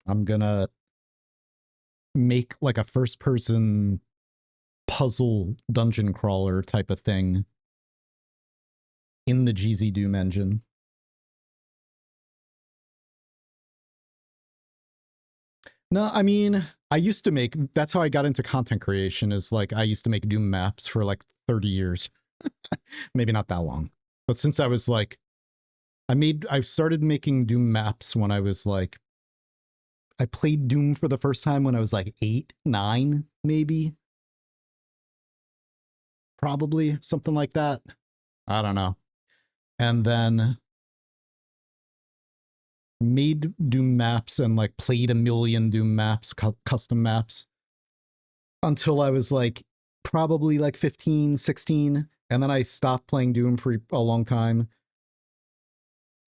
I'm gonna make like a first-person puzzle dungeon crawler type of thing in the GZ Doom engine. No, I mean, I used to make, that's how I got into content creation, is like I used to make Doom maps for like 30 years. Maybe not that long. But since I was like, I started making Doom maps when I was like, I played Doom for the first time when I was like 8, 9, maybe. Probably, something like that. I don't know. And then made Doom maps and like played a million Doom maps, custom maps, until I was like probably like 15, 16. And then I stopped playing Doom for a long time.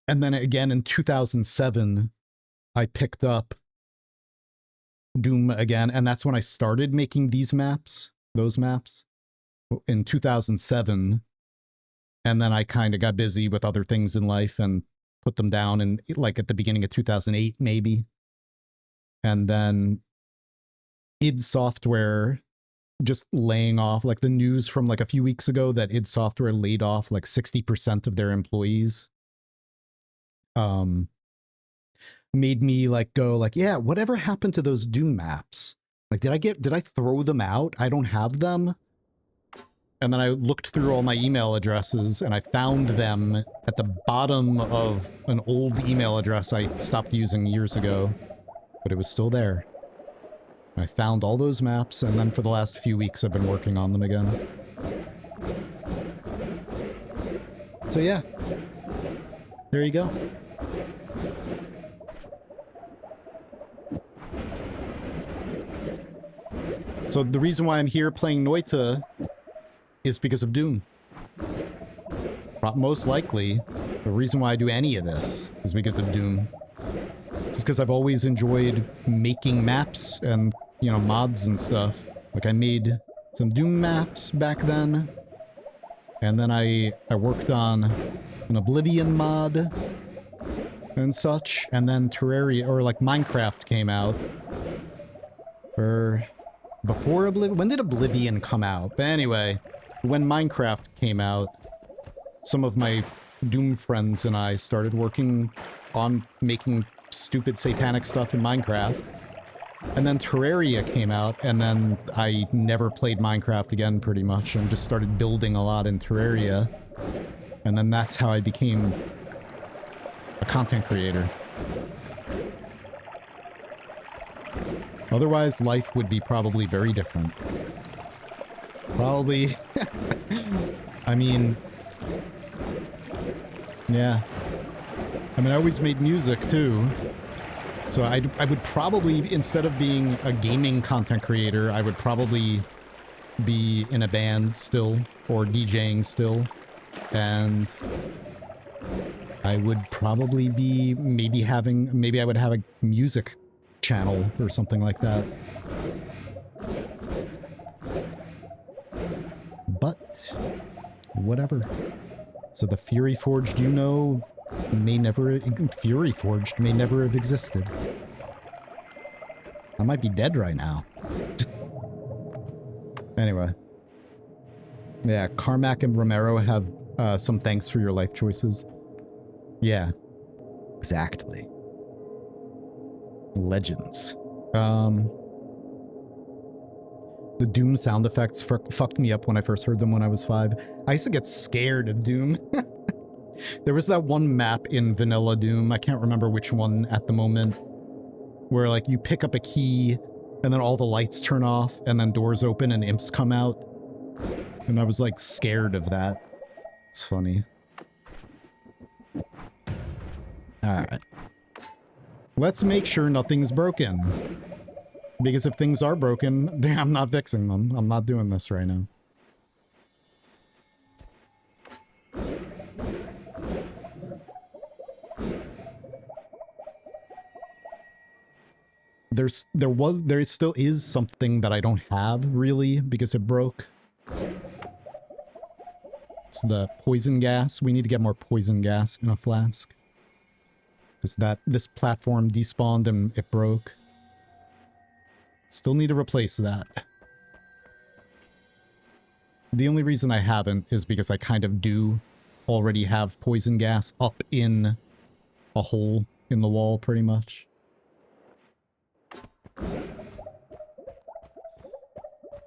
And then again in 2007, I picked up Doom again. And that's when I started making these maps, those maps, in 2007. And then I kind of got busy with other things in life and put them down, and like at the beginning of 2008, maybe. And then id Software just laying off, like the news from like a few weeks ago that id Software laid off like 60% of their employees, made me like go like, yeah, whatever happened to those Doom maps? Like, did I throw them out? I don't have them. And then I looked through all my email addresses and I found them at the bottom of an old email address I stopped using years ago, but it was still there. I found all those maps, and then for the last few weeks I've been working on them again. So yeah, there you go. So the reason why I'm here playing Noita is because of Doom. Most likely, the reason why I do any of this is because of Doom. Just because I've always enjoyed making maps and, you know, mods and stuff. Like, I made some Doom maps back then. And then I worked on an Oblivion mod and such. And then Terraria, or like Minecraft came out. Or before Oblivion? When did Oblivion come out? But anyway, when Minecraft came out, some of my Doom friends and I started working on making stupid satanic stuff in Minecraft. And then Terraria came out, and then I never played Minecraft again, pretty much, and just started building a lot in Terraria. And then that's how I became a content creator. Otherwise, life would be probably very different. Probably... I mean... yeah. I mean, I always made music, too. So I would probably, instead of being a gaming content creator, I would probably be in a band still, or DJing still. And I would probably be maybe I would have a music channel or something like that. But whatever. So the Fury Forged, you know, Fury Forged may never have existed. I might be dead right now. Anyway. Yeah, Carmack and Romero have some thanks for your life choices. Yeah. Exactly. Legends. The Doom sound effects fucked me up when I first heard them when I was 5. I used to get scared of Doom. There was that one map in Vanilla Doom, I can't remember which one at the moment, where like you pick up a key and then all the lights turn off and then doors open and imps come out. And I was like scared of that. It's funny. Alright. Let's make sure nothing's broken. Because if things are broken, I'm not fixing them. I'm not doing this right now. There still is something that I don't have, really, because it broke. It's the poison gas. We need to get more poison gas in a flask. Because this platform despawned and it broke. Still need to replace that. The only reason I haven't is because I kind of do already have poison gas up in a hole in the wall, pretty much.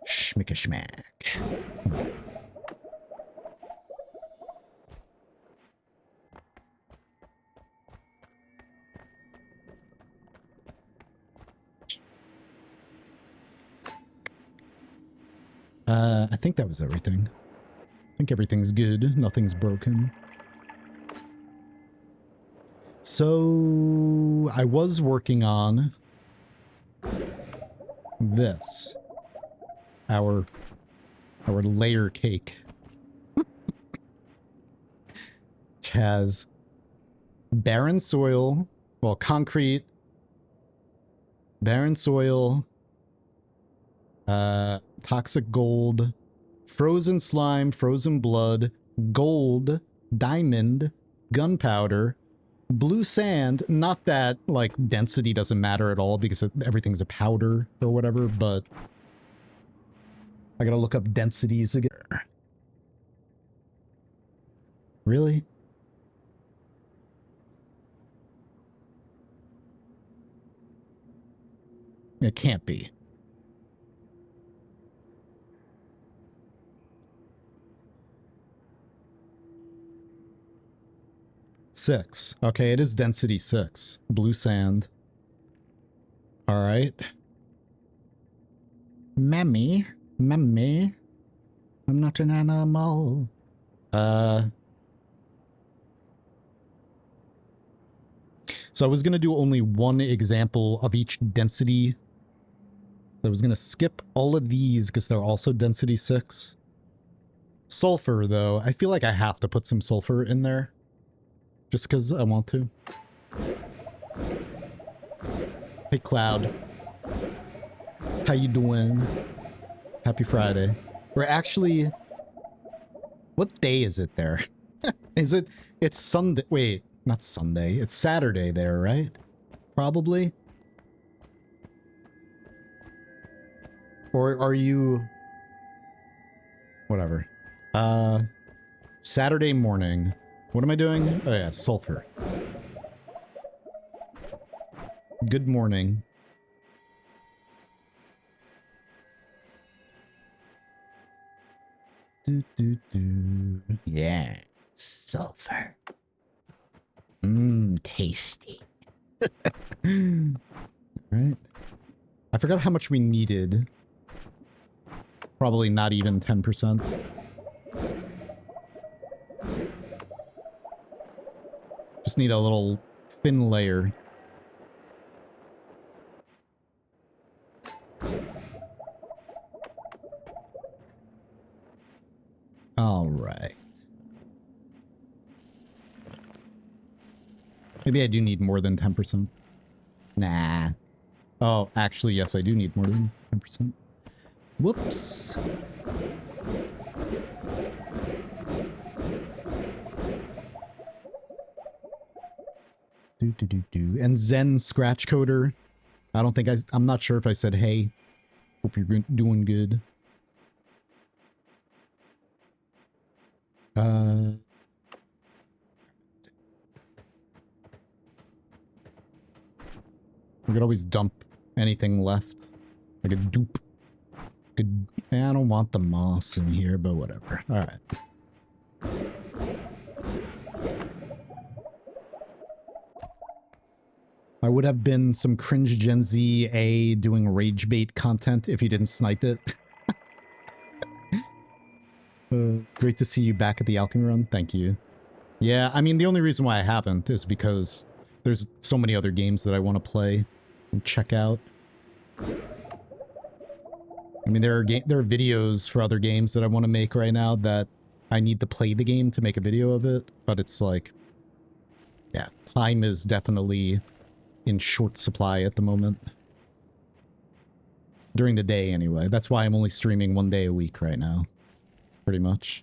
Schmick-a-schmack. I think that was everything. I think everything's good. Nothing's broken. So I was working on this. Our layer cake. Which has barren soil, well, concrete, barren soil, toxic gold, frozen slime, frozen blood, gold, diamond, gunpowder, blue sand. Not that, like, density doesn't matter at all because everything's a powder or whatever, but I gotta look up densities again. Really? It can't be. Six. Okay, it is density 6. Blue sand. All right. Mammy. Mammy. I'm not an animal. So I was going to do only one example of each density. I was going to skip all of these because they're also density 6. Sulfur, though. I feel like I have to put some sulfur in there. Just because I want to. Hey, Cloud. How you doing? Happy Friday. We're actually... What day is it there? Is it... It's Sunday... Wait, not Sunday. It's Saturday there, right? Probably? Or are you... Whatever. Saturday morning. What am I doing? Oh yeah, sulfur. Good morning. Yeah, sulfur. Mmm, tasty. Right. I forgot how much we needed. Probably not even 10%. Just need a little thin layer. All right. Maybe I do need more than 10%. Nah. Oh, actually, yes, I do need more than 10%. Whoops. And Zen Scratch Coder. I don't think I'm not sure if I said hey. Hope you're doing good. We could always dump anything left. Like a dupe. I don't want the moss in here, but whatever. Alright. I would have been some cringe Gen Z A doing rage bait content if you didn't snipe it. Great to see you back at the Alchemy Run. Thank you. Yeah, I mean, the only reason why I haven't is because there's so many other games that I want to play and check out. I mean, there are videos for other games that I want to make right now that I need to play the game to make a video of it, but it's like, yeah, time is definitely in short supply at the moment. During the day, anyway. That's why I'm only streaming 1 day a week right now. Pretty much.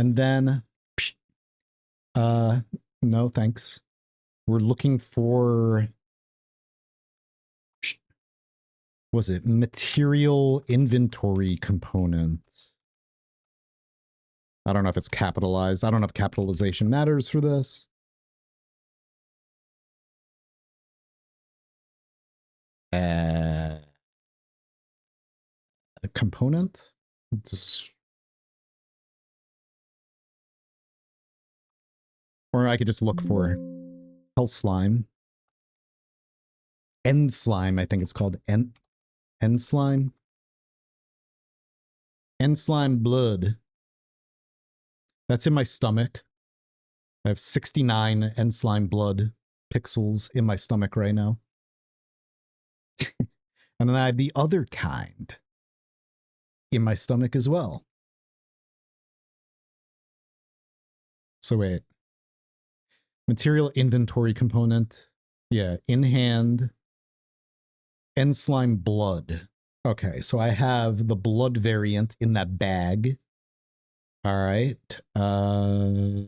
And then, no, thanks. We're looking for, was it material inventory component? I don't know if it's capitalized. I don't know if capitalization matters for this. A component? Just, or I could just look for Hell Slime. End Slime, I think it's called. End Slime? End Slime Blood. That's in my stomach. I have 69 End Slime Blood pixels in my stomach right now. And then I have the other kind in my stomach as well. So wait. Material inventory component. Yeah, in hand. End Slime Blood. Okay, so I have the blood variant in that bag. All right. Oh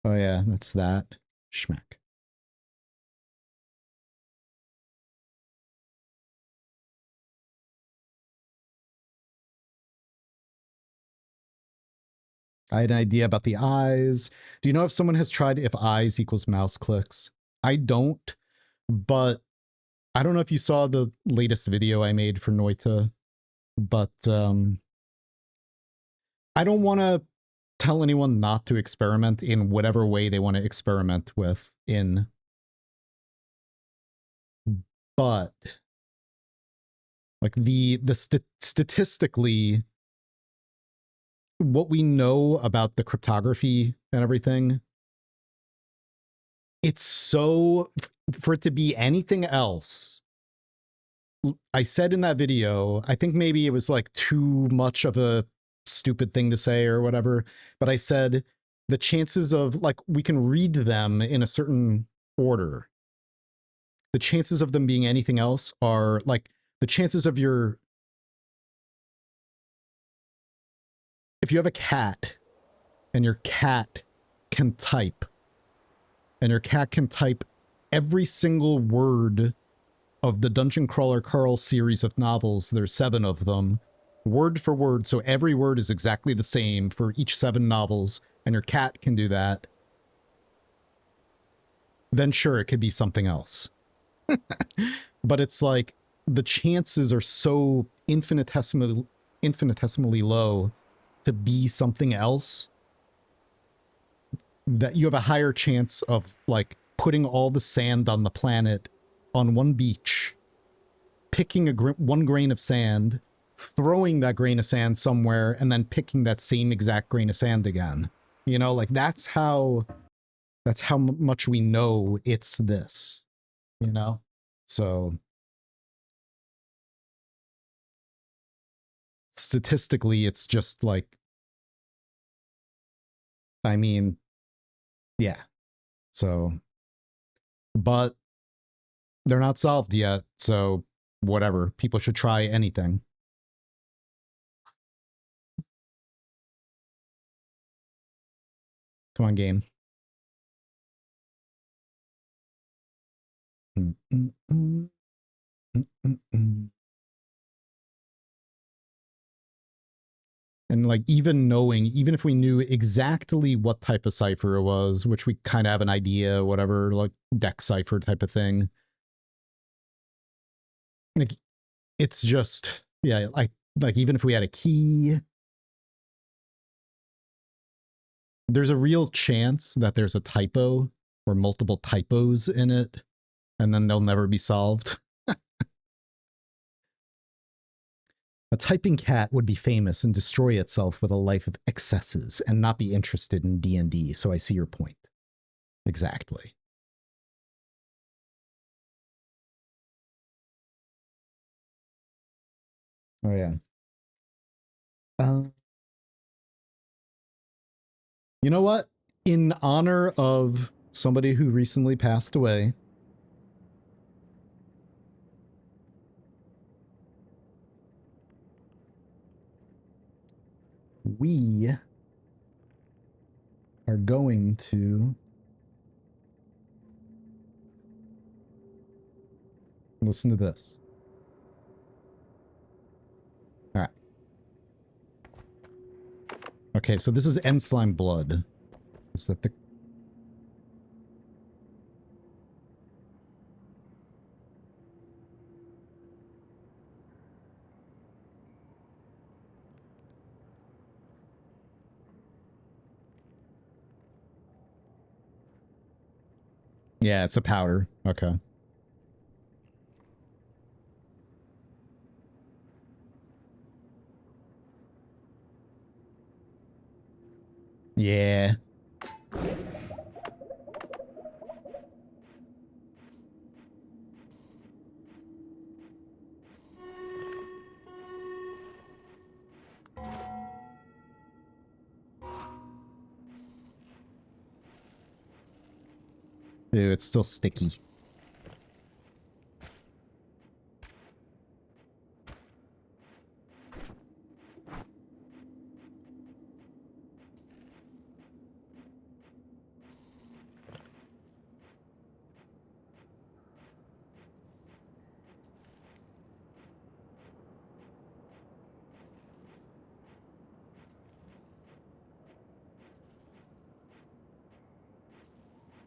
yeah, that's that. Schmack. I had an idea about the eyes. Do you know if someone has tried if eyes equals mouse clicks? I don't, but I don't know if you saw the latest video I made for Noita, but I don't want to tell anyone not to experiment in whatever way they want to experiment with in. But like statistically, what we know about the cryptography and everything, it's so, for it to be anything else, I said in that video, I think maybe it was like too much of a stupid thing to say or whatever, but I said the chances of, like, we can read them in a certain order. The chances of them being anything else are like the chances of your, if you have a cat and your cat can type, and your cat can type every single word of the Dungeon Crawler Carl series of novels, there's 7 of them, word for word, so every word is exactly the same for each 7 novels, and your cat can do that, then sure, it could be something else. But it's like, the chances are so infinitesimally low to be something else that you have a higher chance of, like, putting all the sand on the planet on one beach, picking one grain of sand, throwing that grain of sand somewhere, and then picking that same exact grain of sand again. You know, like, that's how much we know it's this, you know? So statistically, it's just like, I mean, yeah. So, but they're not solved yet, so whatever. People should try anything. Come on, game. And like, even knowing, even if we knew exactly what type of cipher it was, which we kind of have an idea, whatever, like deck cipher type of thing. Like, it's just, yeah, like even if we had a key, there's a real chance that there's a typo or multiple typos in it, and then they'll never be solved. A typing cat would be famous and destroy itself with a life of excesses and not be interested in D&D, so I see your point. Exactly. Oh, yeah. You know what? In honor of somebody who recently passed away, we are going to listen to this. All right. Okay, so this is End Slime Blood. Is that the... Yeah, it's a powder. Okay. Yeah. Ew, it's still sticky.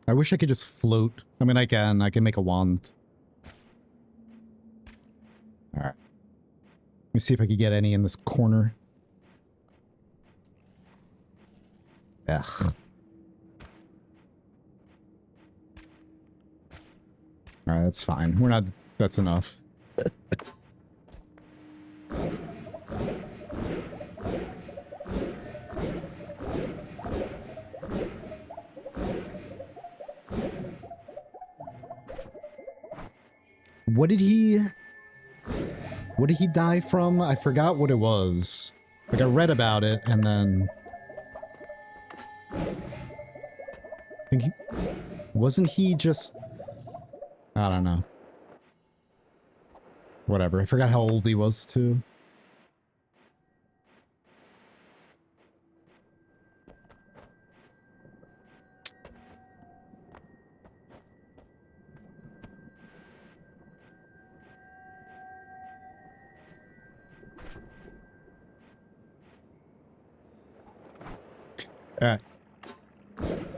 I wish I could just float. I mean, I can make a wand. All right. Let me see if I can get any in this corner. Ugh. All right, that's fine. We're not... That's enough. What did he die from? I forgot what it was. Like, I read about it, and then... I think he... Wasn't he just... I don't know. Whatever. I forgot how old he was, too.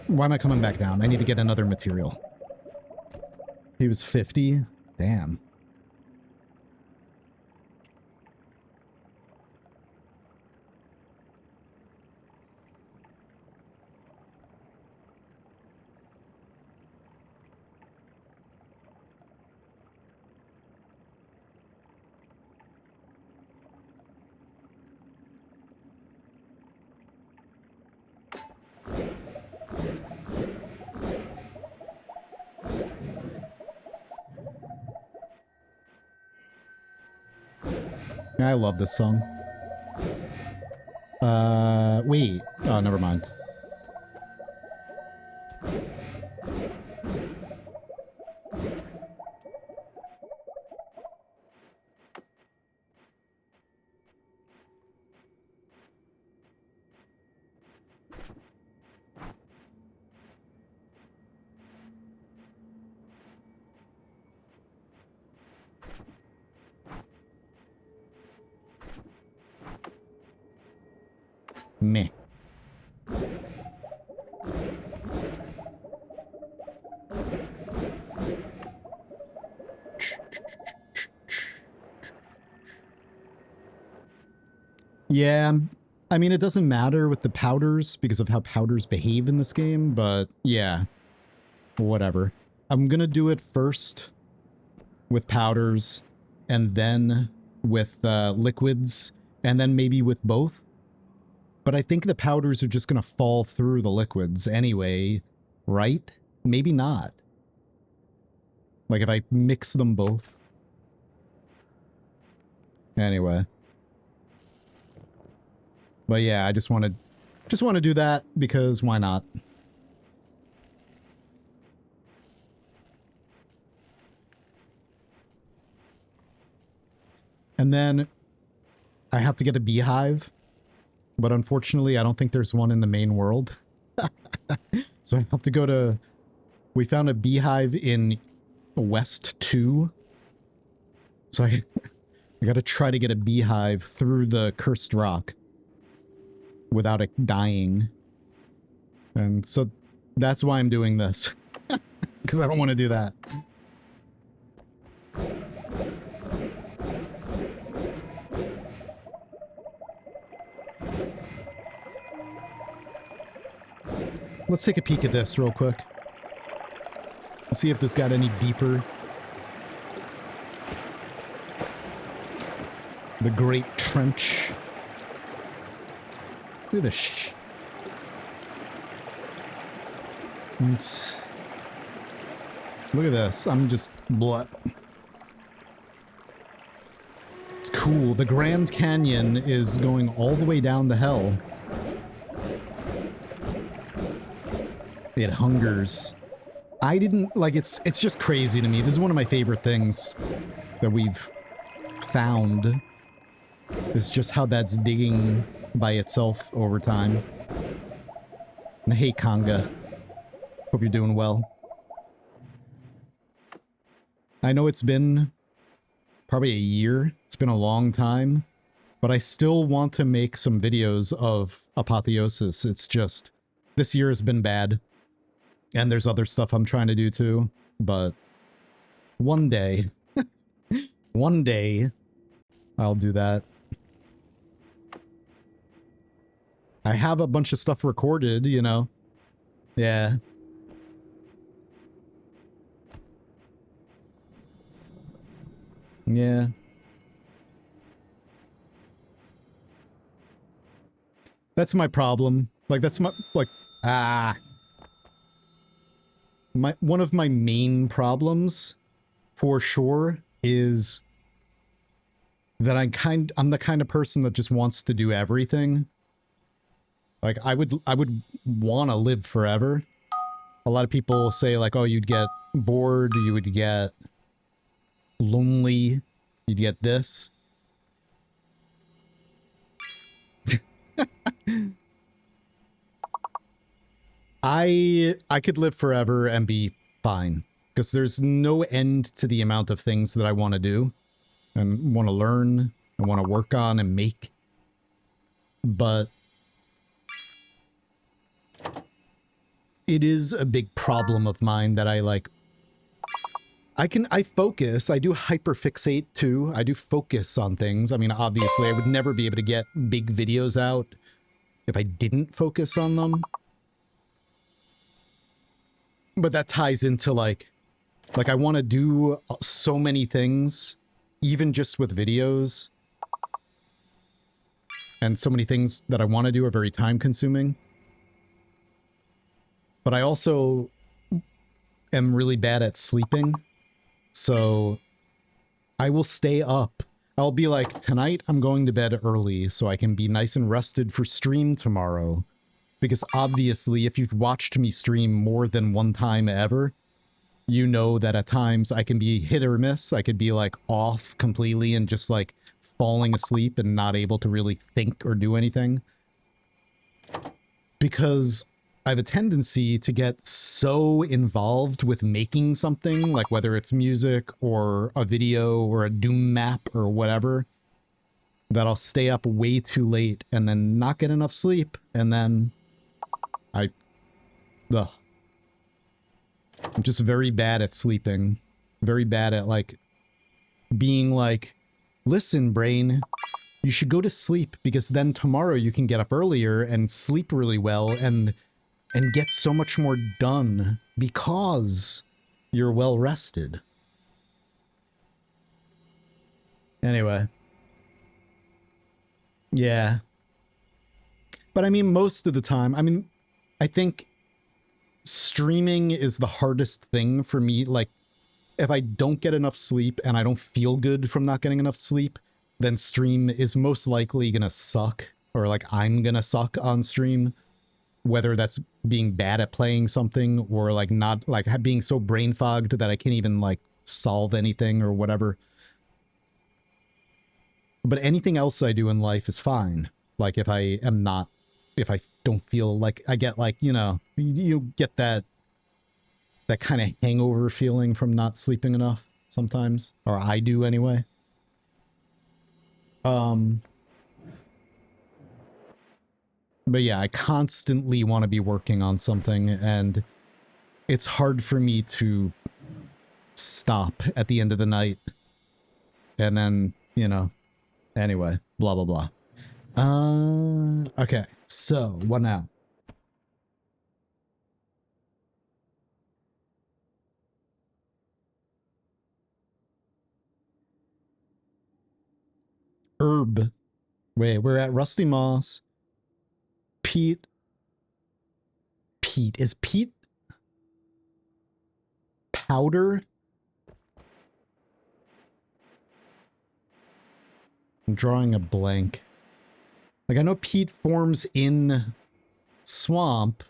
Why am I coming back down? I need to get another material. He was 50? Damn. I love this song. Wait. Oh, never mind. Meh. Yeah, I mean, it doesn't matter with the powders because of how powders behave in this game, but yeah, whatever. I'm gonna do it first with powders, and then with liquids, and then maybe with both. But I think the powders are just gonna fall through the liquids anyway, right? Maybe not. Like if I mix them both. Anyway. But yeah, I just want to do that because why not? And then I have to get a beehive. But unfortunately, I don't think there's one in the main world. So I have to go to... We found a beehive in West 2. So I gotta try to get a beehive through the cursed rock without it dying. And so that's why I'm doing this. Because I don't want to do that. Let's take a peek at this real quick. Let's see if this got any deeper. The Great Trench. Look at this. Look at this. I'm just... Blah. It's cool. The Grand Canyon is going all the way down to hell. It hungers. I didn't... Like, it's just crazy to me. This is one of my favorite things that we've found. It's just how that's digging by itself over time. And hey, Conga. Hope you're doing well. I know it's been probably a year. It's been a long time. But I still want to make some videos of Apotheosis. It's just... This year has been bad. And there's other stuff I'm trying to do too. But one day... one day... I'll do that. I have a bunch of stuff recorded, you know. Yeah. Yeah. That's my problem. Like, that's my, like, one of my main problems, for sure, is that I'm the kind of person that just wants to do everything. Like, I would want to live forever. A lot of people say, like, oh, you'd get bored, you would get lonely, you'd get this. I could live forever and be fine. Because there's no end to the amount of things that I want to do. And want to learn, and want to work on and make. But... it is a big problem of mine that I, like... I focus. I do hyperfixate, too. I do focus on things. I mean, obviously, I would never be able to get big videos out if I didn't focus on them. But that ties into, like I want to do so many things, even just with videos. And so many things that I want to do are very time-consuming. But I also am really bad at sleeping. So I will stay up. I'll be like, tonight I'm going to bed early so I can be nice and rested for stream tomorrow. Because obviously, if you've watched me stream more than one time ever, you know that at times I can be hit or miss. I could be like off completely and just like falling asleep and not able to really think or do anything. Because I have a tendency to get so involved with making something, like whether it's music or a video or a Doom map or whatever, that I'll stay up way too late and then not get enough sleep, and then I'm just very bad at sleeping. Very bad at, like, being like, listen, brain, you should go to sleep because then tomorrow you can get up earlier and sleep really well and get so much more done because you're well rested. Anyway. Yeah. But I mean, most of the time, I mean, I think streaming is the hardest thing for me. Like, if I don't get enough sleep and I don't feel good from not getting enough sleep, then stream is most likely gonna suck, or like I'm gonna suck on stream. Whether that's being bad at playing something or like not, like being so brain fogged that I can't even like solve anything or whatever. But anything else I do in life is fine. Like if I am not, if I don't feel like I get like, you know, you get that kind of hangover feeling from not sleeping enough sometimes, or I do anyway. But yeah, I constantly want to be working on something, and it's hard for me to stop at the end of the night. And then, you know, anyway, blah, blah, blah. Okay, so what now? Herb. Wait, we're at Rusty Moss. Peat. Peat. Is peat powder? I'm drawing a blank. Like, I know peat forms in swamp,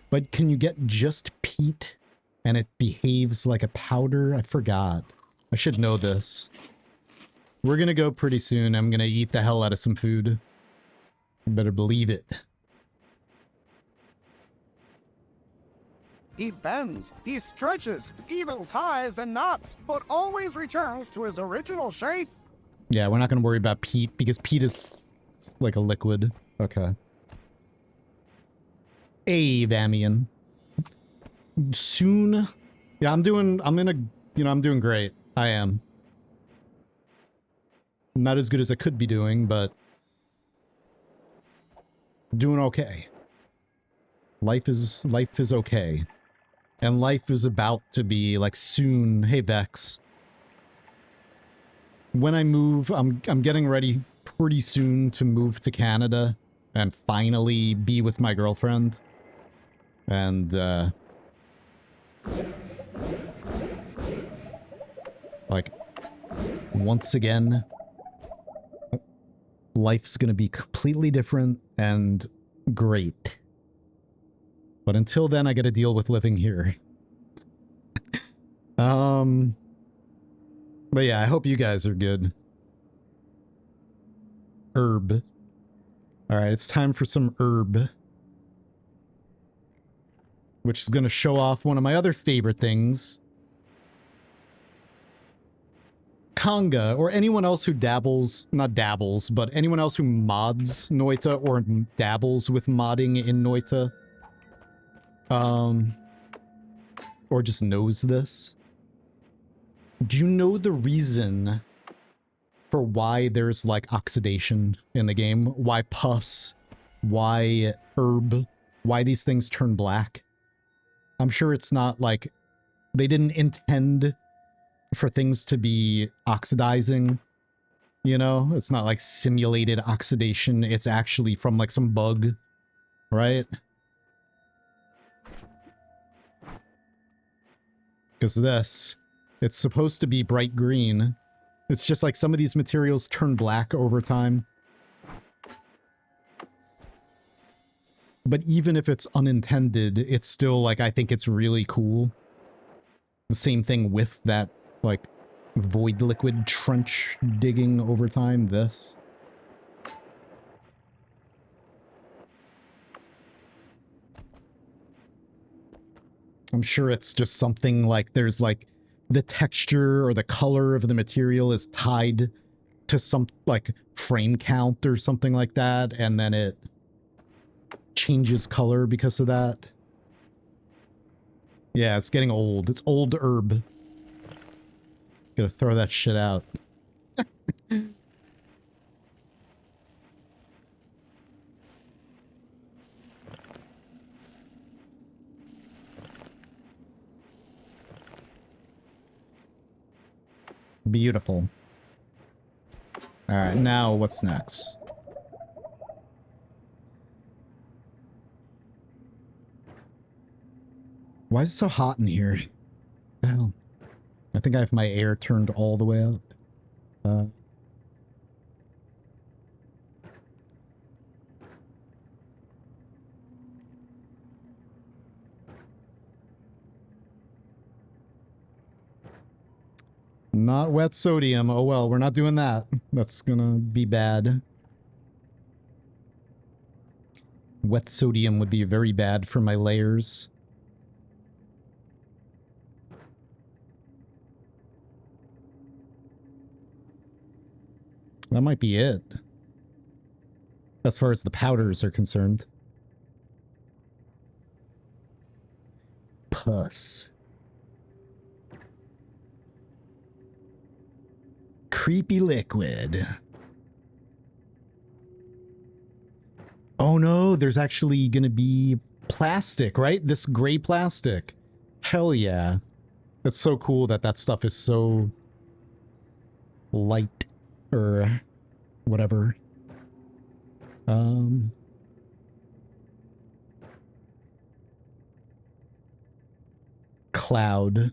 but can you get just peat and it behaves like a powder? I forgot. I should know this. We're gonna go pretty soon. I'm gonna eat the hell out of some food. You better believe it. He bends, he stretches, even ties and knots, but always returns to his original shape. Yeah, we're not gonna worry about peat because peat is like a liquid. Okay. Hey, Vamian. Soon. Yeah, I'm doing great. I am. Not as good as I could be doing, but doing okay. Life is okay. And life is about to be like soon. Hey, Vex. When I move, I'm getting ready pretty soon to move to Canada and finally be with my girlfriend. And like once again, life's gonna be completely different and great. But until then, I gotta deal with living here. But yeah, I hope you guys are good. Herb. Alright, it's time for some herb. Which is gonna show off one of my other favorite things. Kanga, or anyone else who dabbles, not dabbles, but anyone else who mods Noita or dabbles with modding in Noita. Or just knows this. Do you know the reason for why there's like oxidation in the game? Why pus? Why herb? Why these things turn black? I'm sure it's not like they didn't intend for things to be oxidizing, you know? It's not like simulated oxidation. It's actually from like some bug, right? Because this, it's supposed to be bright green. It's just like some of these materials turn black over time. But even if it's unintended, it's still like, I think it's really cool. The same thing with that, like, void liquid trench digging over time, this. I'm sure it's just something like there's like the texture or the color of the material is tied to some like frame count or something like that, and then it changes color because of that. Yeah, it's getting old. It's old herb. Gotta throw that shit out. Beautiful. Alright, now what's next? Why is it so hot in here? Hell. I think I have my air turned all the way up. Not wet sodium. Oh well, we're not doing that. That's gonna be bad. wet sodium would be very bad for my layers. That might be it. As far as the powders are concerned. Pus. Creepy liquid. Oh no, there's actually gonna be plastic, right? This gray plastic. Hell yeah. That's so cool that that stuff is so light or whatever. Cloud.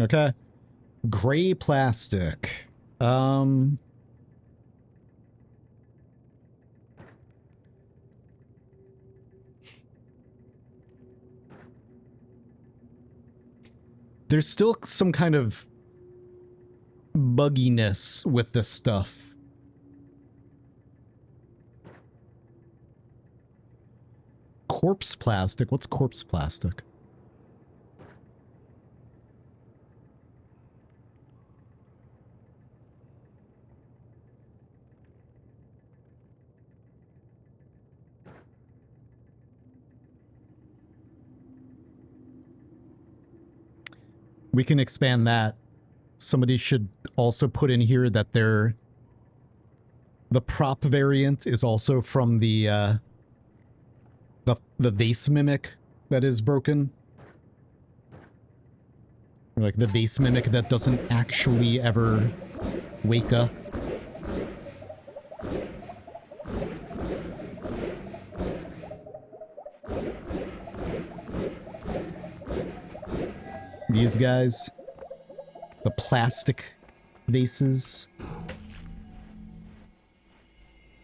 Okay. Gray plastic. There's still some kind of bugginess with this stuff. Corpse plastic? What's corpse plastic? We can expand that. Somebody should also put in here that the prop variant is also from the vase mimic that is broken. Like the vase mimic that doesn't actually ever wake up. These guys. The plastic vases.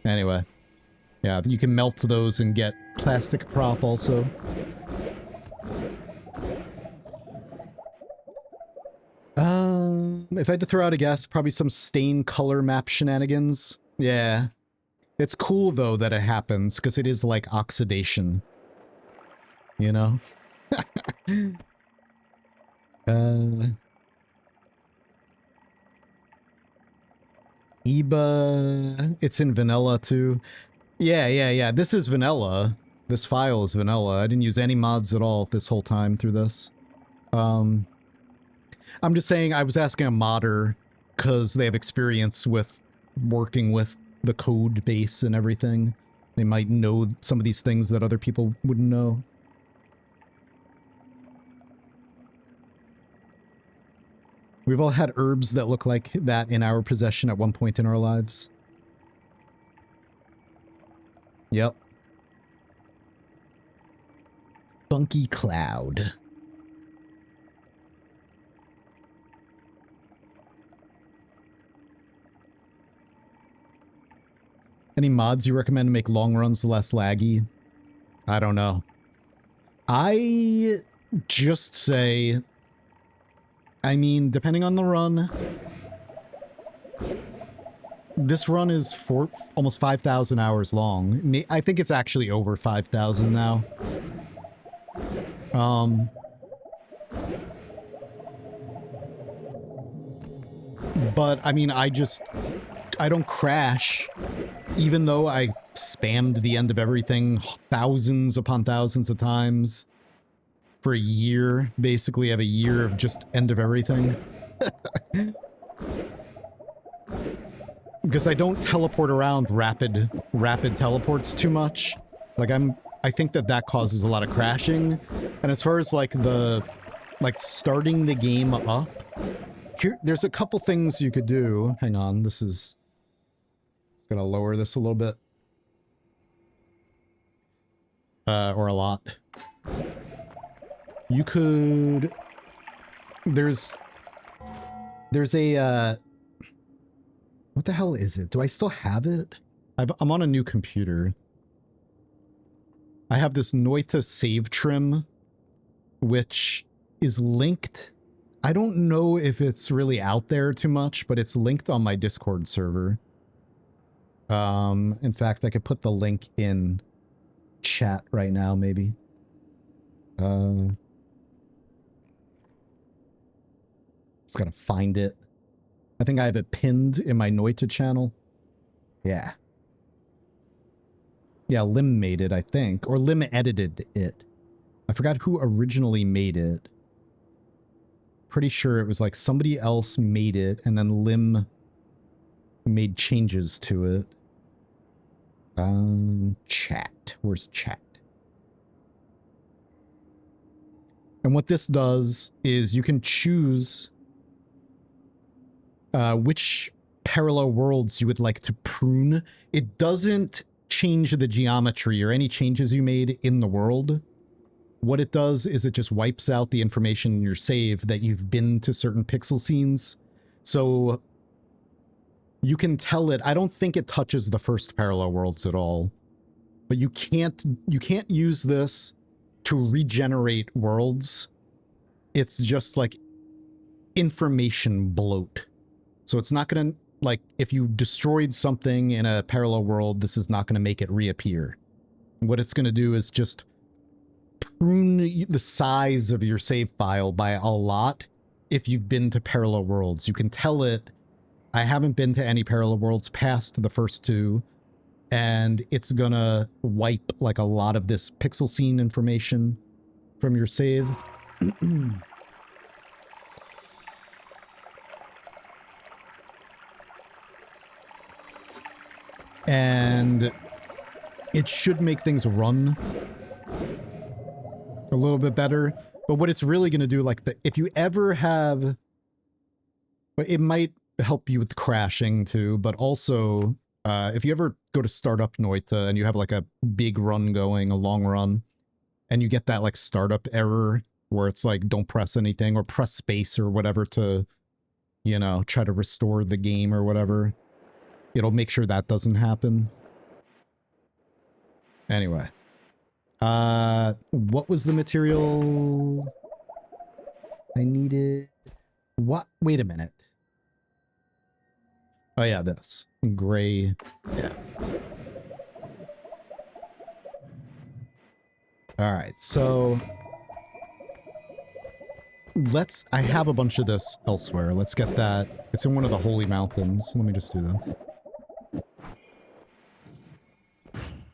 Anyway. Yeah, you can melt those and get plastic prop also. If I had to throw out a guess, probably some stain color map shenanigans. Yeah. It's cool though that it happens, because it is like oxidation. You know? Eba, it's in vanilla too. Yeah. This is vanilla. This file is vanilla. I didn't use any mods at all this whole time through this. I'm just saying I was asking a modder because they have experience with working with the code base and everything. They might know some of these things that other people wouldn't know. We've all had herbs that look like that in our possession at one point in our lives. Yep. Funky cloud. Any mods you recommend to make long runs less laggy? I don't know. I just say... I mean, depending on the run... This run is for almost 5,000 hours long. I think it's actually over 5,000 now. But, I mean, I don't crash. Even though I spammed the end of everything thousands upon thousands of times for a year. Basically, I have a year of just end of everything. Because I don't teleport around rapid teleports too much. Like I think that causes a lot of crashing. And as far as like starting the game up, there's a couple things you could do. Hang on, just gonna lower this a little bit. Or a lot. You could... There's a, what the hell is it? Do I still have it? I'm on a new computer. I have this Noita save trim, which is linked. I don't know if it's really out there too much, but it's linked on my Discord server. In fact, I could put the link in chat right now, maybe. Just gotta find it. I think I have it pinned in my Noita channel. Yeah. Yeah, Lim made it, I think. Or Lim edited it. I forgot who originally made it. Pretty sure it was like somebody else made it, and then Lim made changes to it. Chat. Where's chat? And what this does is you can choose which parallel worlds you would like to prune. It doesn't change the geometry or any changes you made in the world. What it does is it just wipes out the information in your save that you've been to certain pixel scenes. So you can tell it. I don't think it touches the first parallel worlds at all. But you can't use this to regenerate worlds. It's just like information bloat. So it's not going to, like, if you destroyed something in a parallel world, this is not going to make it reappear. What it's going to do is just prune the size of your save file by a lot if you've been to parallel worlds. You can tell it, I haven't been to any parallel worlds past the first two, and it's gonna wipe like a lot of this pixel scene information from your save. And it should make things run a little bit better. But what it's really going to do, like, if you ever have... It might help you with crashing, too, but also, if you ever go to start up Noita and you have, like, a big run going, a long run, and you get that, like, startup error where it's like, don't press anything, or press space or whatever to, you know, try to restore the game or whatever, it'll make sure that doesn't happen. Anyway. What was the material I needed? What? Wait a minute. Oh yeah, this. Gray. Yeah. Alright, so... I have a bunch of this elsewhere. Let's get that. It's in one of the holy mountains. Let me just do this.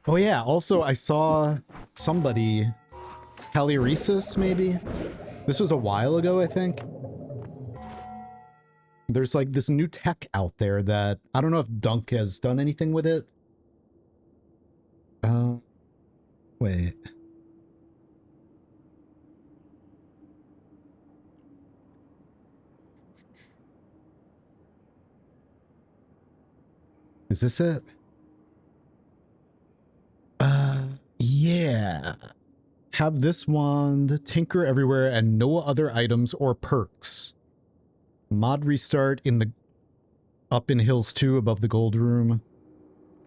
Oh yeah, also I saw somebody, Caliresis maybe? This was a while ago, I think. There's like this new tech out there that, I don't know if Dunk has done anything with it. Wait. Is this it? Yeah. Have this wand, tinker everywhere, and no other items or perks. Mod restart in the... up in Hills 2 above the gold room.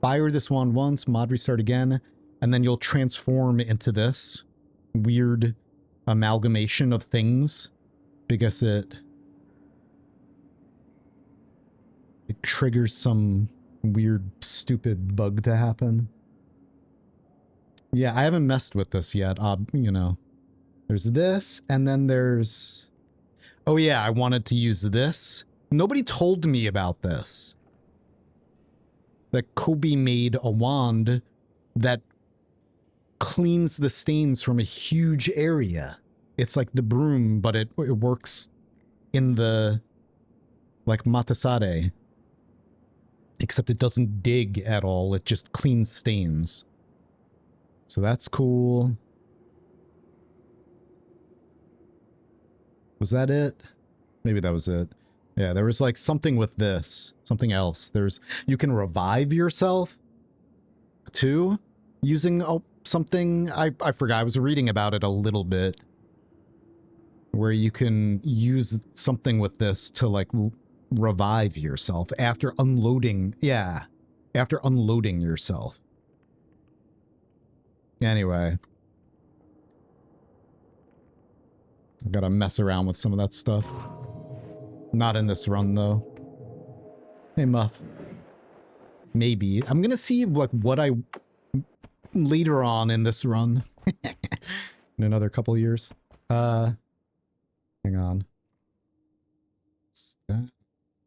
Fire this wand once, mod restart again, and then you'll transform into this weird amalgamation of things because it triggers some weird, stupid bug to happen. Yeah, I haven't messed with this yet. You know, there's this, and then there's... Oh yeah, I wanted to use this. Nobody told me about this. That Kobe made a wand that cleans the stains from a huge area. It's like the broom, but it works in the... like Matasare. Except it doesn't dig at all, it just cleans stains. So that's cool. Was that it? Maybe that was it. Yeah, there was like something with this. Something else. You can revive yourself too using something. I forgot. I was reading about it a little bit. Where you can use something with this to like revive yourself after unloading. Yeah. After unloading yourself. Anyway. I've got to mess around with some of that stuff. Not in this run, though. Hey, Muff. Maybe. I'm gonna see, like, what I... later on in this run. In another couple of years. Hang on.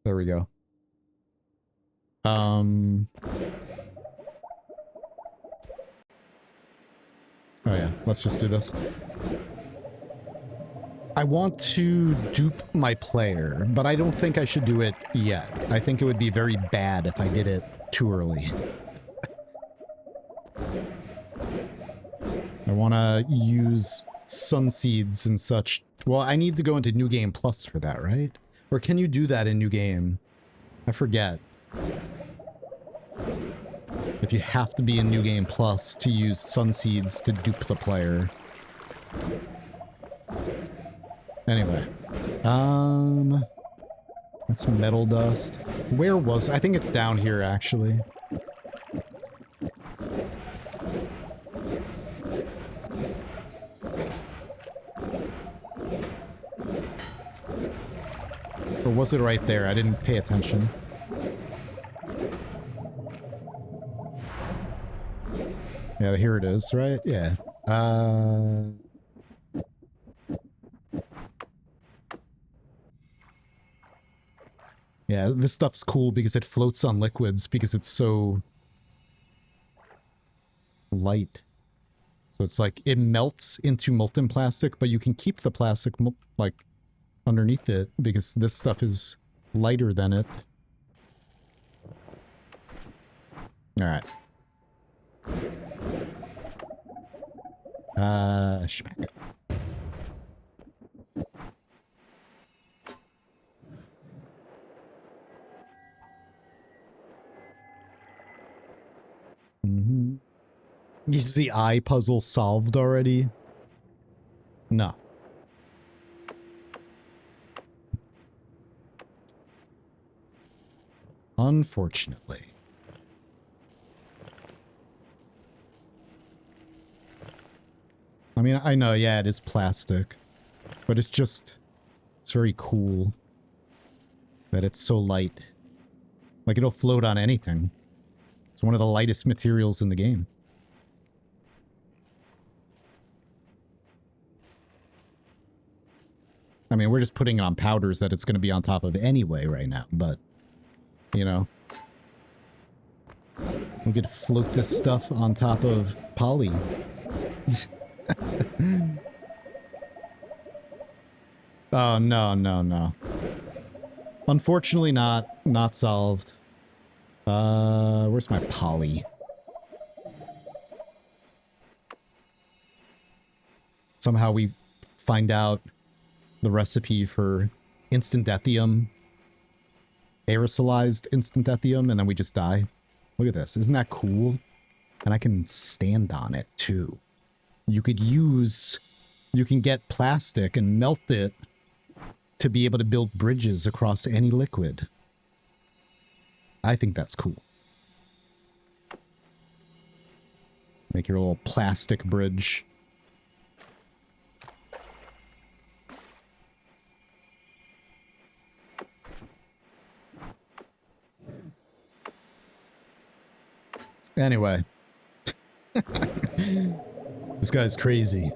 There we go. Oh yeah, let's just do this. I want to dupe my player, but I don't think I should do it yet. I think it would be very bad if I did it too early. I want to use sun seeds and such. Well, I need to go into New Game Plus for that, right? Or can you do that in New Game? I forget. If you have to be in New Game Plus to use sun seeds to dupe the player. Anyway. That's metal dust. Where was... I think it's down here, actually. Or was it right there? I didn't pay attention. Yeah, here it is, right? Yeah. Yeah, this stuff's cool because it floats on liquids because it's so light. So it's like, it melts into molten plastic, but you can keep the plastic, like, underneath it because this stuff is lighter than it. Alright. Schmack. Is the eye puzzle solved already? No. Unfortunately. I mean, I know, yeah, it is plastic. But it's just... it's very cool. That it's so light. Like, it'll float on anything. It's one of the lightest materials in the game. I mean, we're just putting it on powders that it's going to be on top of anyway right now, but... you know. We could float this stuff on top of poly. Oh, no, no, no. Unfortunately not solved. Where's my poly? Somehow we find out the recipe for instant ethium. Aerosolized instant ethium, and then we just die. Look at this. Isn't that cool? And I can stand on it, too. You could use... you can get plastic and melt it to be able to build bridges across any liquid. I think that's cool. Make your little plastic bridge. Anyway. This guy's crazy.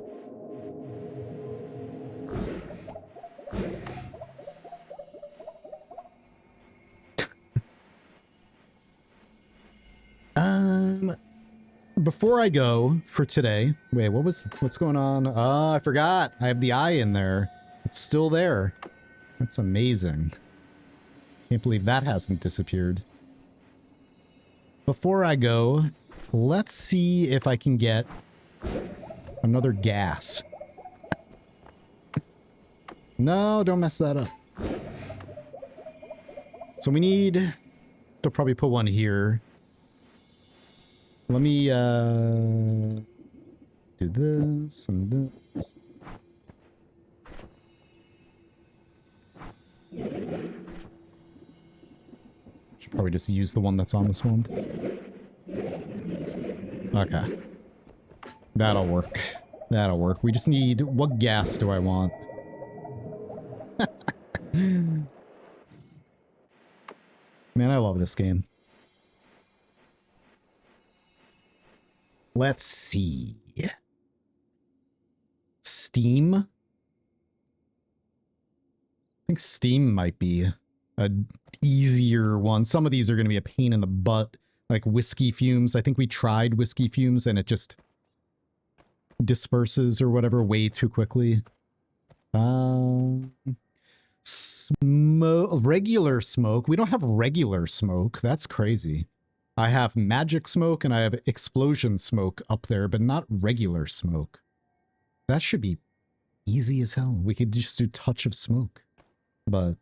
Before I go for today... wait, what's going on? Oh, I forgot. I have the eye in there. It's still there. That's amazing. Can't believe that hasn't disappeared. Before I go, let's see if I can get another gas. No, don't mess that up. So we need to probably put one here. Let me, do this and this. Should probably just use the one that's on this one. Okay. That'll work. That'll work. We just need... what gas do I want? Man, I love this game. Let's see. Steam? I think Steam might be a easier one. Some of these are going to be a pain in the butt, like whiskey fumes. I think we tried whiskey fumes and it just disperses or whatever way too quickly. Regular smoke. We don't have regular smoke. That's crazy. I have magic smoke and I have explosion smoke up there, but not regular smoke. That should be easy as hell. We could just do touch of smoke. But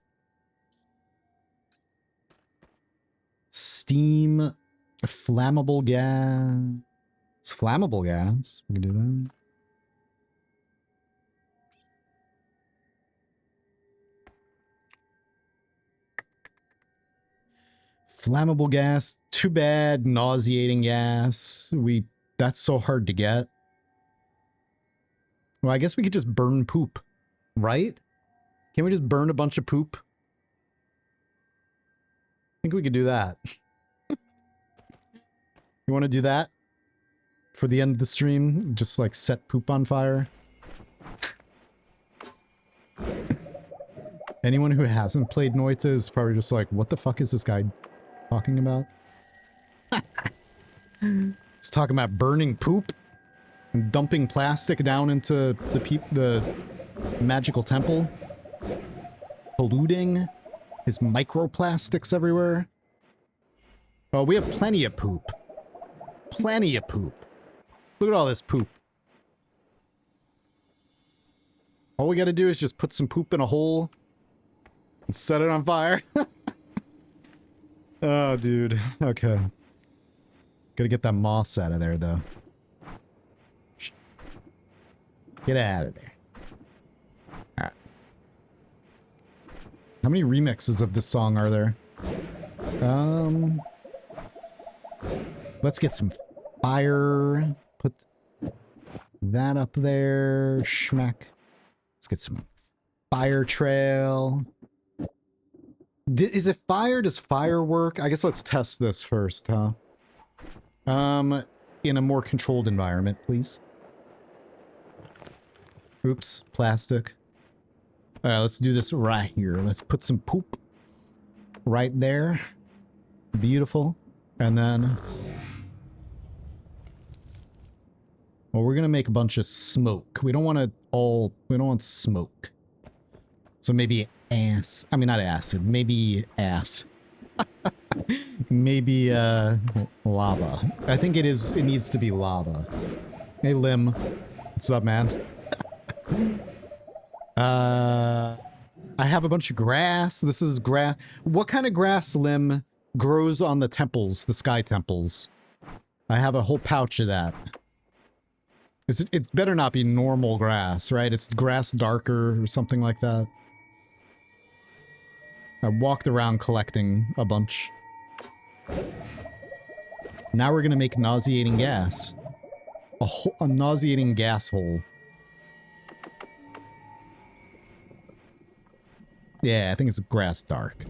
steam, flammable gas. It's flammable gas. We can do that. Flammable gas. Too bad. Nauseating gas. That's so hard to get. Well, I guess we could just burn poop, right? Can we just burn a bunch of poop? I think we could do that. You want to do that? For the end of the stream? Just like set poop on fire? Anyone who hasn't played Noita is probably just like, what the fuck is this guy talking about? He's talking about burning poop and dumping plastic down into the magical temple. Polluting his microplastics everywhere. Oh, we have plenty of poop. Plenty of poop. Look at all this poop. All we gotta do is just put some poop in a hole and set it on fire. Oh, dude. Okay. Gotta get that moss out of there, though. Get out of there. Alright. How many remixes of this song are there? Let's get some fire. Put that up there. Schmack. Let's get some fire trail. Is it fire? Does fire work? I guess let's test this first, huh? In a more controlled environment, please. Oops, plastic. Let's do this right here. Let's put some poop right there. Beautiful. And then... well, we're gonna make a bunch of smoke. We don't want smoke. So maybe ass. I mean, not acid. Maybe ass. Maybe, lava. I think it needs to be lava. Hey, Lim. What's up, man? I have a bunch of grass. This is grass. What kind of grass, Lim, grows on the temples, the sky temples? I have a whole pouch of that. It better not be normal grass, right? It's grass darker or something like that. I walked around collecting a bunch. Now we're gonna make nauseating gas. A nauseating gas hole. Yeah, I think it's grass dark.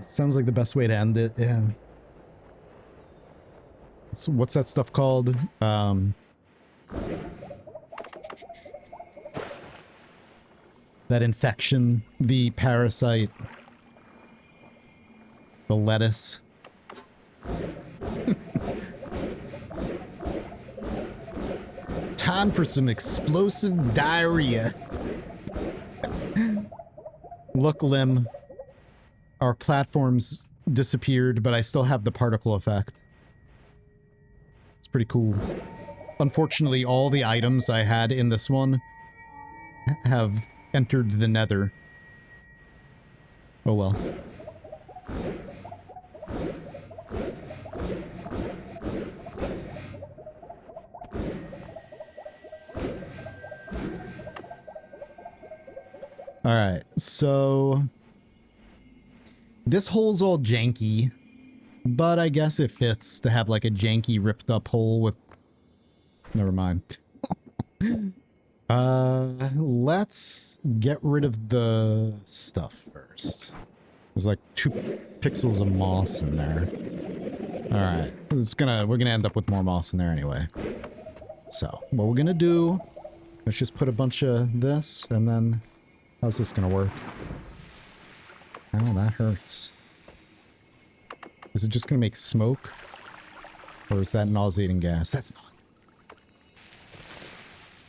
Sounds like the best way to end it, yeah. So what's that stuff called? That infection, the parasite, the lettuce. Time for some explosive diarrhea. Look, Lim. Our platforms disappeared, but I still have the particle effect. It's pretty cool. Unfortunately, all the items I had in this one have entered the nether. Oh well. Alright, so... this hole's all janky, but I guess it fits to have like a janky ripped up hole with Never mind. Let's get rid of the stuff first. There's like 2 pixels of moss in there. Alright. We're gonna end up with more moss in there anyway. So, what we're gonna do, let's just put a bunch of this, and then how's this gonna work? Oh, that hurts. Is it just gonna make smoke? Or is that nauseating gas? That's not.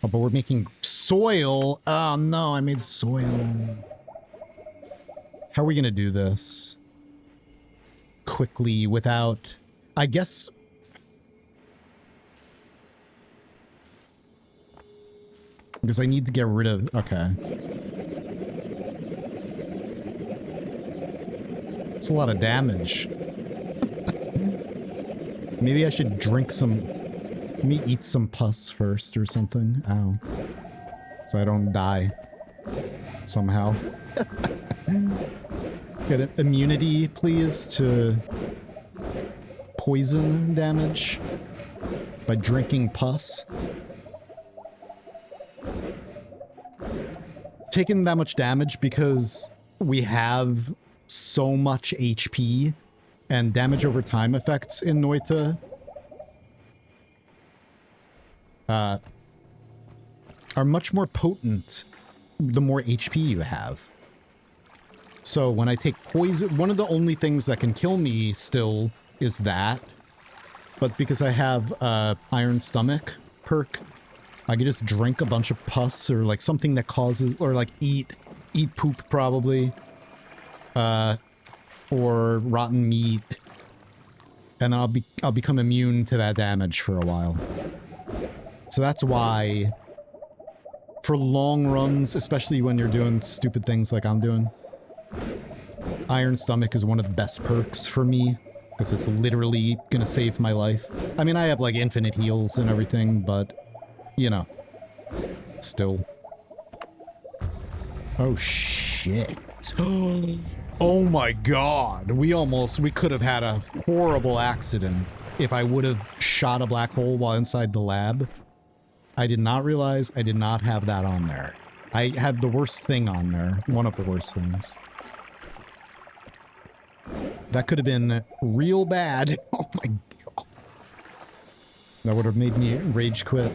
Oh, but we're making soil. Oh no, I made soil. How are we gonna do this? Quickly without... I guess... Because I need to get rid of... Okay. It's a lot of damage. Maybe I should drink some... Let me eat some pus first or something. Ow. So I don't die. Somehow. Get immunity, please, to poison damage by drinking pus. Taking that much damage because we have so much HP and damage over time effects in Noita are much more potent the more HP you have. So when I take poison, one of the only things that can kill me still is that. But because I have Iron Stomach perk, I can just drink a bunch of pus or like something that causes, or like eat poop probably. Or rotten meat. And then I'll become immune to that damage for a while. So that's why for long runs, especially when you're doing stupid things like I'm doing, Iron Stomach is one of the best perks for me, because it's literally gonna save my life. I mean, I have like infinite heals and everything, but, you know, still. Oh shit. Oh my god. We could have had a horrible accident if I would have shot a black hole while inside the lab. I did not realize I did not have that on there. I had the worst thing on there. One of the worst things. That could have been real bad. Oh my god. That would have made me rage quit.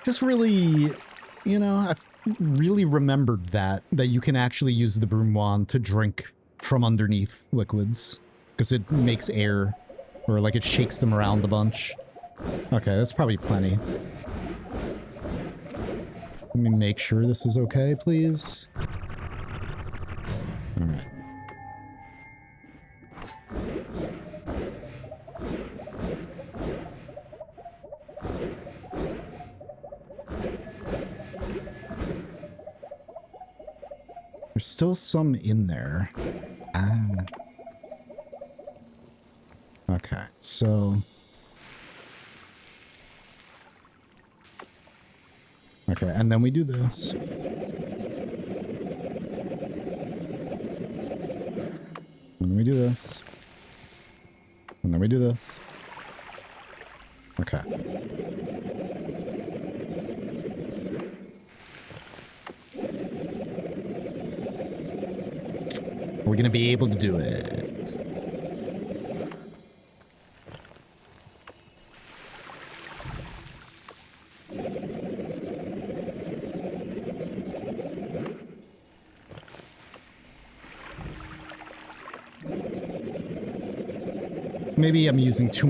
Just really, you know, I've really remembered that you can actually use the broom wand to drink from underneath liquids, because it makes air, or like it shakes them around a bunch. Okay, that's probably plenty. Let me make sure this is okay, please. All right. There's still some in there. Ah. Okay, so... Okay, and then we do this. And then we do this. And then we do this. Okay. We're gonna be able to do it. Maybe I'm using too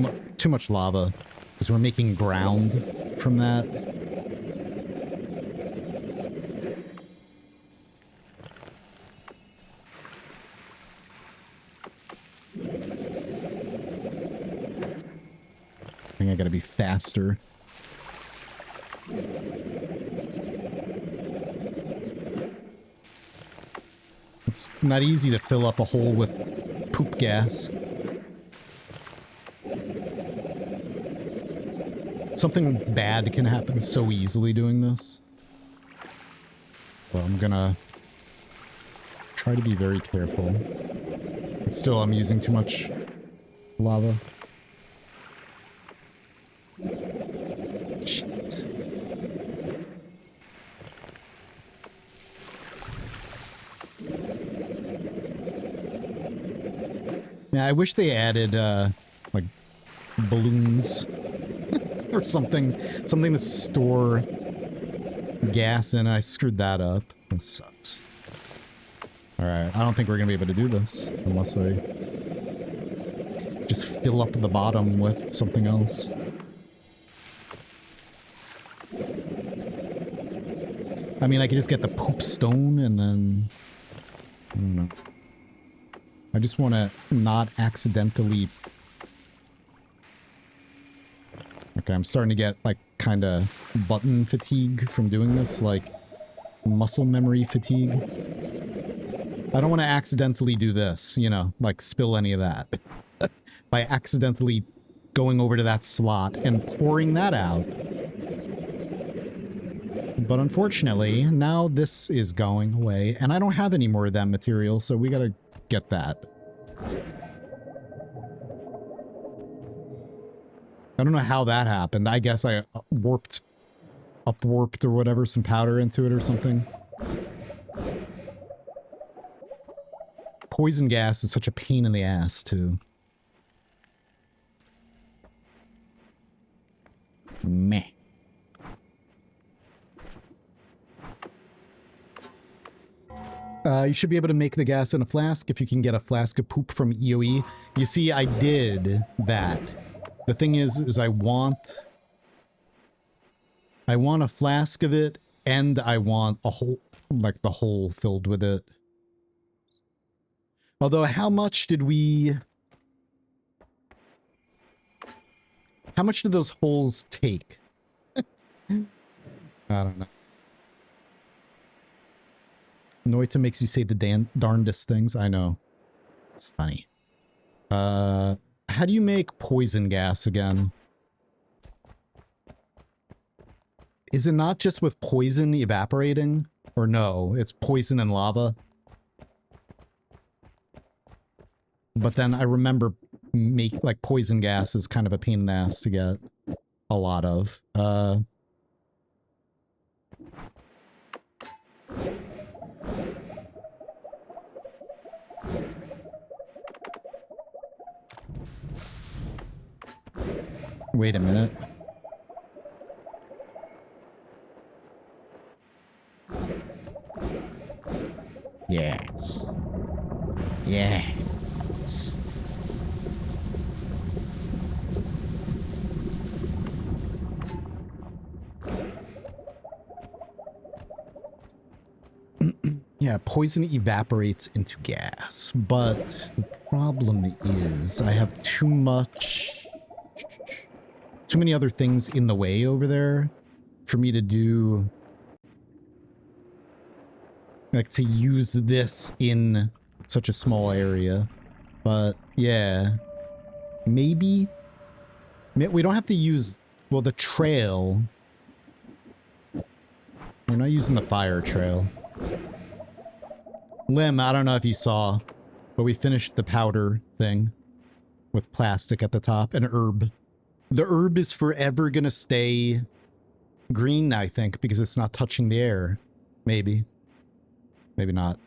much lava, because we're making ground from that. I think I gotta be faster. It's not easy to fill up a hole with poop gas. Something bad can happen so easily doing this. So I'm gonna try to be very careful. But still, I'm using too much lava. Shit. Yeah, I wish they added, like, balloons or something to store gas in. I screwed that up. That sucks. Alright, I don't think we're gonna be able to do this unless I just fill up the bottom with something else. I mean, I could just get the poop stone and then... I don't know. I just want to not accidentally... Okay, I'm starting to get, like, kind of button fatigue from doing this, like, muscle memory fatigue. I don't want to accidentally do this, you know, like, spill any of that. By accidentally going over to that slot and pouring that out. But unfortunately, now this is going away, and I don't have any more of that material, so we gotta get that. I don't know how that happened. I guess I warped or whatever, some powder into it or something. Poison gas is such a pain in the ass, too. Meh. You should be able to make the gas in a flask if you can get a flask of poop from EOE. You see, I did that. The thing is I want a flask of it, and I want a whole, like, the hole filled with it. Although, how much did those holes take? I don't know. Noita makes you say the darndest things. I know. It's funny. How do you make poison gas again? Is it not just with poison evaporating? Or no, it's poison and lava? But then I remember like poison gas is kind of a pain in the ass to get a lot of. Wait a minute. Yes. Yes. Yeah, poison evaporates into gas, but the problem is I have too many other things in the way over there for me to do, like, to use this in such a small area. But yeah, maybe we don't have to use, well, the trail. We're not using the fire trail. Lim, I don't know if you saw, but we finished the powder thing with plastic at the top and herb. The herb is forever gonna stay green, I think, because it's not touching the air. Maybe. Maybe not.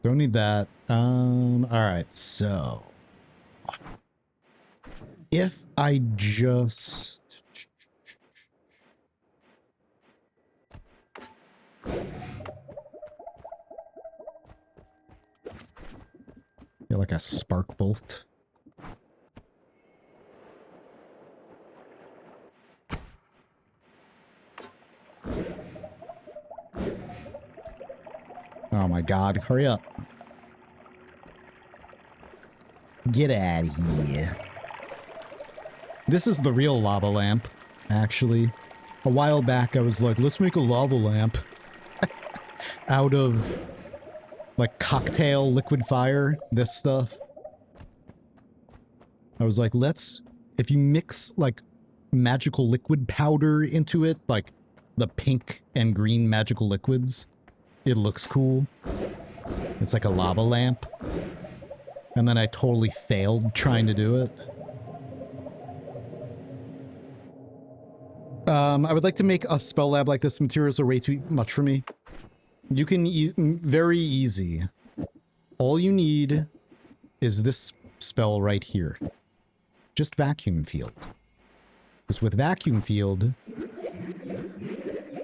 Don't need that. Alright, so... if I just... yeah, like a spark bolt. Oh my god, hurry up. Get out of here. This is the real lava lamp, actually. A while back, I was like, let's make a lava lamp out of, like, cocktail liquid fire, this stuff. I was like, if you mix, like, magical liquid powder into it, like the pink and green magical liquids, it looks cool. It's like a lava lamp. And then I totally failed trying to do it. I would like to make a spell lab like this. Materials are way too much for me. You can very easy. All you need is this spell right here. Just vacuum field. Because with vacuum field,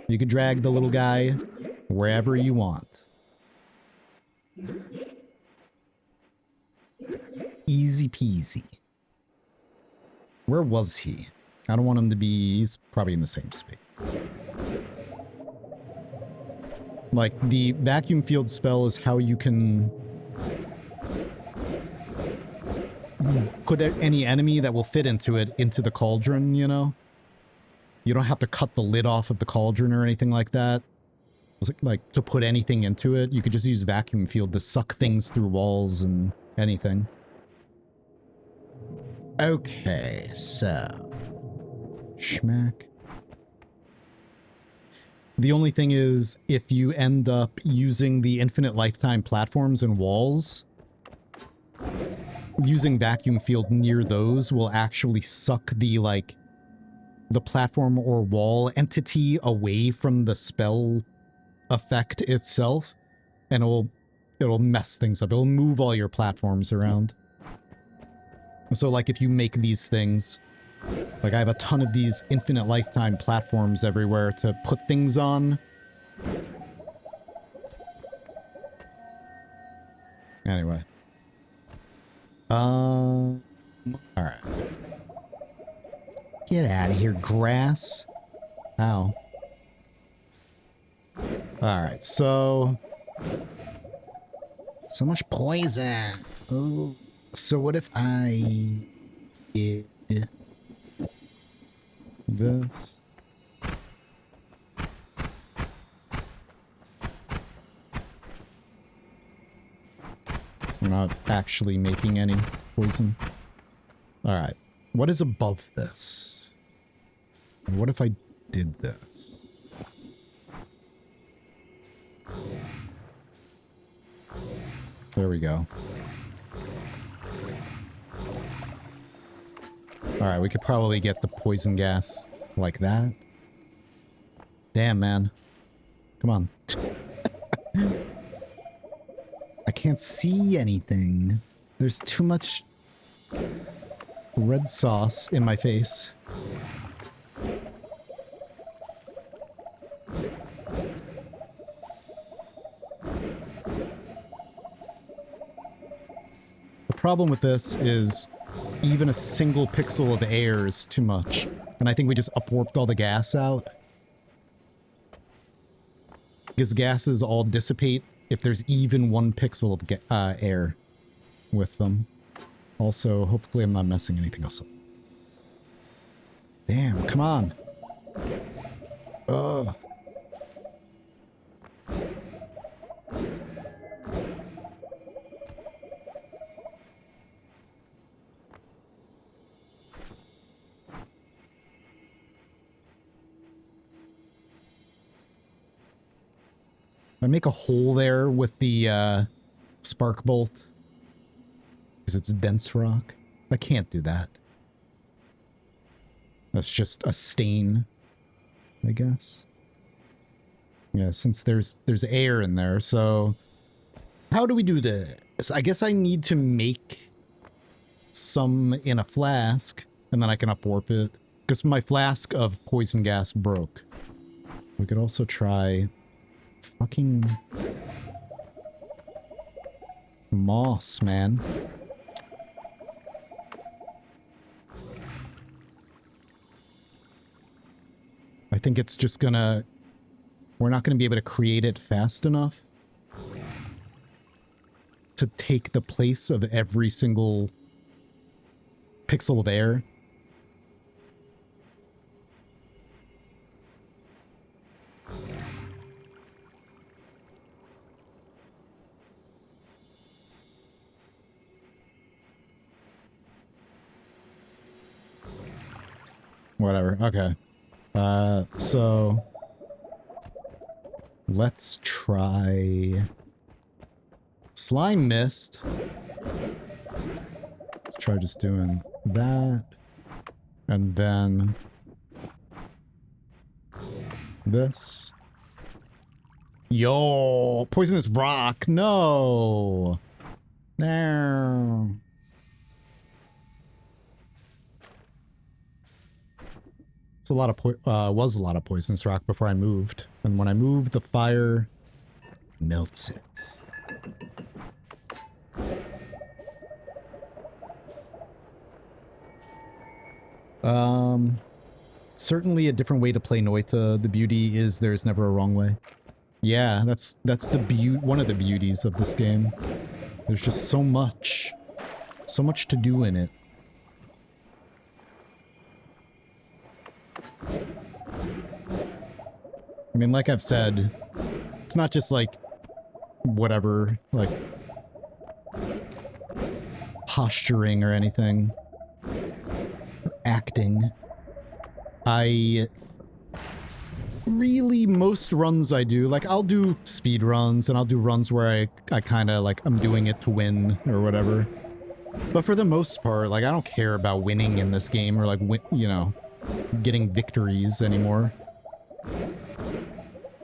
you can drag the little guy wherever you want. Easy peasy. Where was he? I don't want him to be... He's probably in the same space. Like, the vacuum field spell is how you can put any enemy that will fit into it into the cauldron, you know? You don't have to cut the lid off of the cauldron or anything like that. Like, to put anything into it, you could just use vacuum field to suck things through walls and anything. Okay, so... Schmack. The only thing is, if you end up using the infinite lifetime platforms and walls, using vacuum field near those will actually suck the, like, the platform or wall entity away from the spell effect itself, and it'll mess things up. It'll move all your platforms around. So, like, if you make these things, like, I have a ton of these infinite lifetime platforms everywhere to put things on. Anyway. Alright. Get out of here, grass. Ow. Alright, so... So much poison. Ooh. So what if I did this? We're not actually making any poison. Alright. What is above this? And what if I did this? There we go. Alright, we could probably get the poison gas like that. Damn, man. Come on. I can't see anything. There's too much red sauce in my face. The problem with this is even a single pixel of air is too much. And I think we just upwarped all the gas out. Because gases all dissipate if there's even 1 pixel of air with them. Also, hopefully I'm not messing anything else up. Damn, come on. Ugh. I make a hole there with the spark bolt because it's dense rock. I can't do that. That's just a stain, I guess. Yeah, since there's air in there, so how do we do this? I guess I need to make some in a flask, and then I can upwarp it because my flask of poison gas broke. We could also try fucking moss, man. I think it's just gonna... We're not gonna be able to create it fast enough to take the place of every single pixel of air. Whatever. Okay. So let's try slime mist. Let's try just doing that. And then this. Yo, poisonous rock. No. No. It's a lot of was a lot of poisonous rock before I moved. And when I moved, the fire melts it. Certainly a different way to play Noita. The beauty is there's never a wrong way. Yeah, that's the one of the beauties of this game. There's just so much to do in it. I mean, like I've said, it's not just like whatever, like posturing or anything. Acting. I really, most runs I do, like I'll do speed runs and I'll do runs where I kind of like I'm doing it to win or whatever. But for the most part, like I don't care about winning in this game or like, you know, getting victories anymore.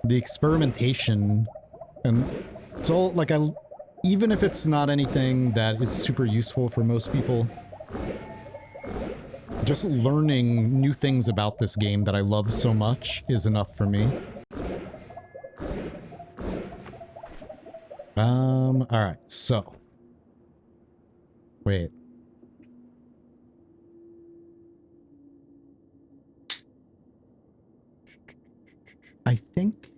The experimentation and it's all like even if it's not anything that is super useful for most people, just learning new things about this game that I love so much is enough for me. Alright, so. Wait. I think...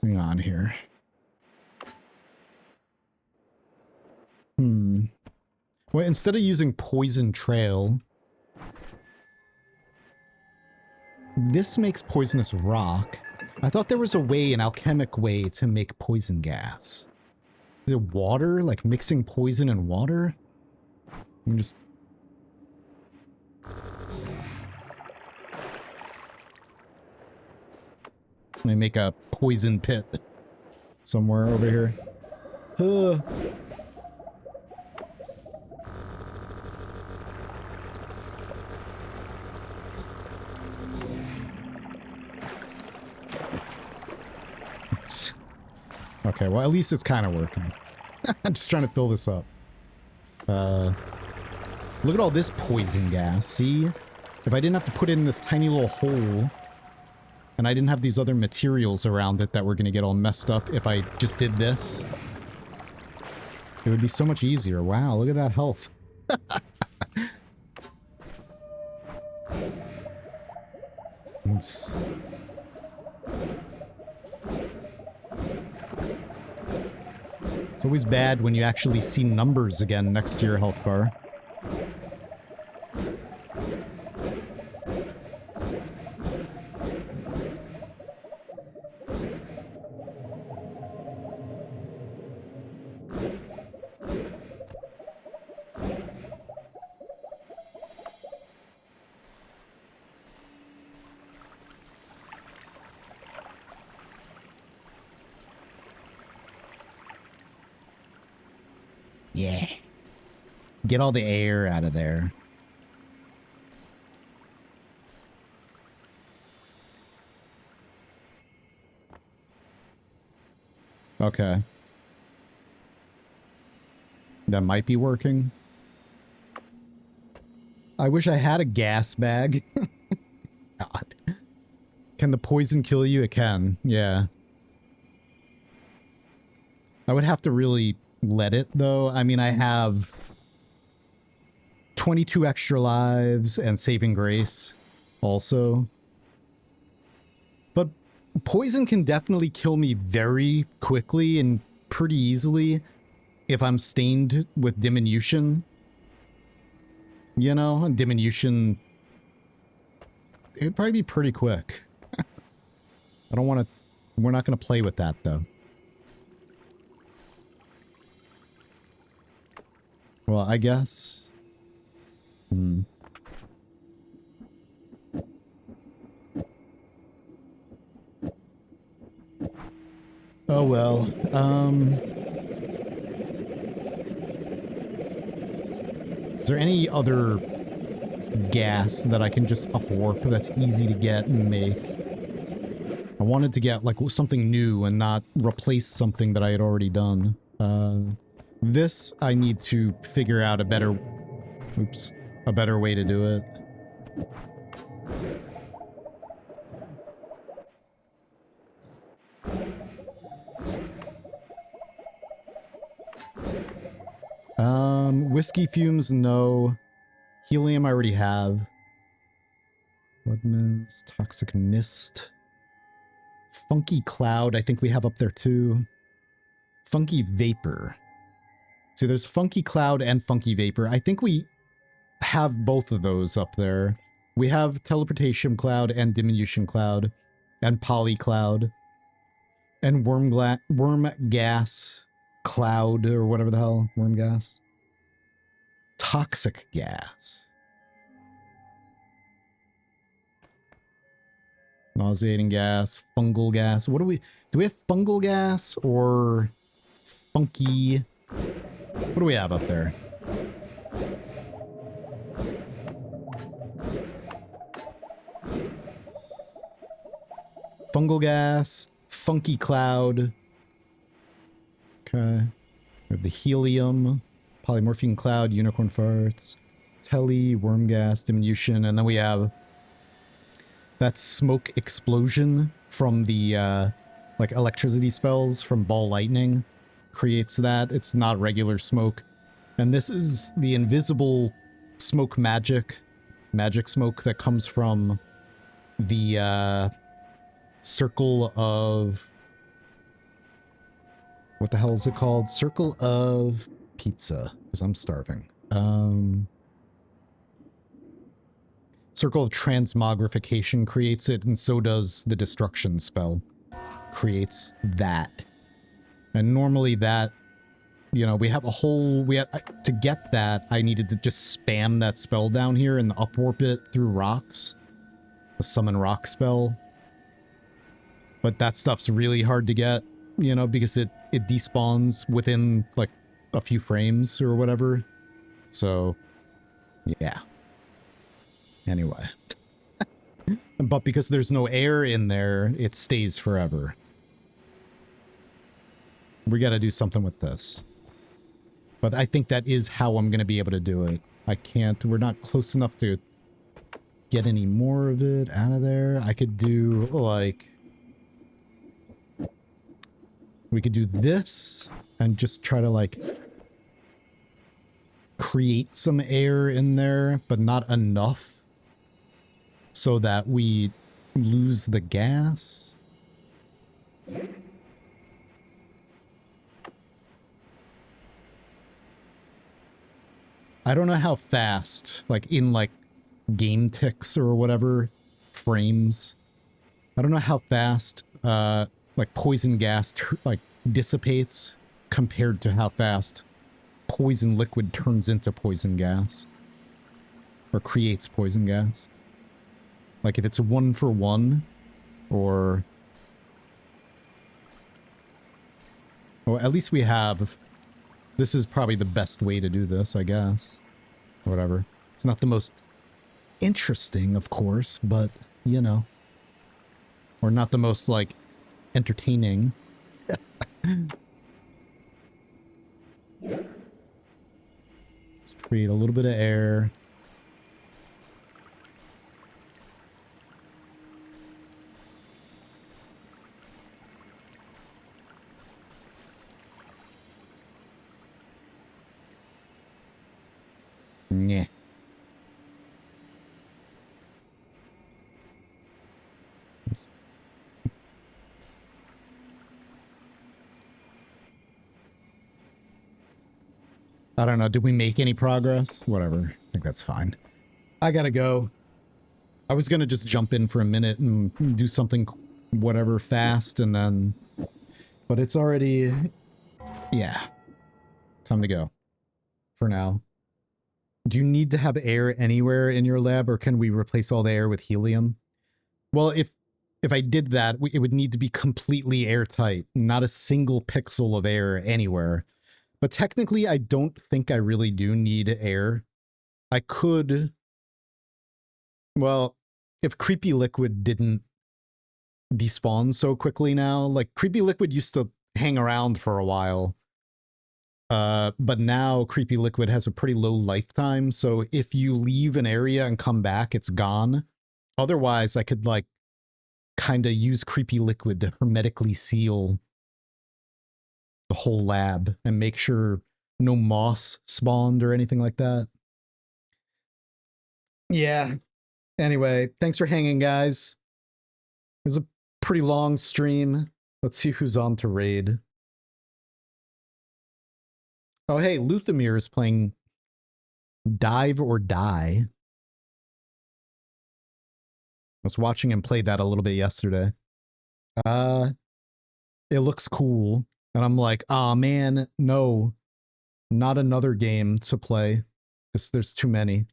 Hang on here. Well, instead of using poison trail, this makes poisonous rock. I thought there was a way, an alchemic way to make poison gas. Is it water? Like mixing poison and water? I'm just... Let me make a poison pit somewhere over here. Okay, well, at least it's kind of working. I'm just trying to fill this up. Look at all this poison gas, see? If I didn't have to put it in this tiny little hole, and I didn't have these other materials around it that were going to get all messed up if I just did this, it would be so much easier. Wow, look at that health. It's always bad when you actually see numbers again next to your health bar. Yeah. Get all the air out of there. Okay. That might be working. I wish I had a gas bag. God. Can the poison kill you? It can. Yeah. I would have to really let it, though. I mean, I have 22 extra lives and saving grace also. But poison can definitely kill me very quickly and pretty easily if I'm stained with diminution. You know, and diminution, it'd probably be pretty quick. I don't want to, we're not going to play with that though. Well, I guess. Oh well. Is there any other gas that I can just upwarp that's easy to get and make? I wanted to get like something new and not replace something that I had already done. This I need to figure out a better way to do it. Whiskey fumes, no. Helium I already have. Blood mist, toxic mist. Funky cloud I think we have up there too. Funky vapor. See, there's funky cloud and funky vapor. I think we have both of those up there. We have teleportation cloud and diminution cloud and poly cloud and worm gas cloud or whatever the hell. Worm gas. Toxic gas. Nauseating gas, fungal gas. What do we have fungal gas or funky? What do we have up there? Fungal gas, funky cloud. Okay. We have the helium, polymorphine cloud, unicorn farts, tele, worm gas, diminution, and then we have that smoke explosion from the like electricity spells from ball lightning creates that. It's not regular smoke. And this is the invisible smoke magic smoke that comes from the circle of, what the hell is it called? Circle of pizza, because I'm starving. Circle of transmogrification creates it, and so does the destruction spell. Creates that. And normally that, you know, we have a whole, to get that, I needed to just spam that spell down here and upwarp it through rocks. The summon rock spell. But that stuff's really hard to get, you know, because it despawns within like a few frames or whatever. So, yeah. Anyway. But because there's no air in there, it stays forever. We gotta do something with this. But I think that is how I'm gonna be able to do it. I can't, we're not close enough to get any more of it out of there. I could do, like, we could do this and just try to, like, create some air in there, but not enough so that we lose the gas. I don't know how fast, like in like game ticks or whatever, frames. I don't know how fast like poison gas like dissipates compared to how fast poison liquid turns into poison gas or creates poison gas. Like if it's 1-for-1 or... Well, at least we have... This is probably the best way to do this, I guess. Whatever. It's not the most interesting, of course, but, you know. Or not the most, like, entertaining. Let's create a little bit of air. Yeah. I don't know. Did we make any progress? Whatever. I think that's fine. I gotta go. I was gonna just jump in for a minute and do something, whatever, fast, and then... But it's already... Yeah. Time to go. For now. Do you need to have air anywhere in your lab, or can we replace all the air with helium? Well, if I did that, it would need to be completely airtight. Not a single pixel of air anywhere. But technically, I don't think I really do need air. I could... Well, if Creepy Liquid didn't despawn so quickly now, like, Creepy Liquid used to hang around for a while. But now Creepy Liquid has a pretty low lifetime, so if you leave an area and come back, it's gone. Otherwise, I could, like, kind of use Creepy Liquid to hermetically seal the whole lab and make sure no moss spawned or anything like that. Yeah. Anyway, thanks for hanging, guys. It was a pretty long stream. Let's see who's on to raid. Oh, hey, Luthamir is playing Dive or Die. I was watching him play that a little bit yesterday. It looks cool. And I'm like, oh man, no. Not another game to play. Because there's too many.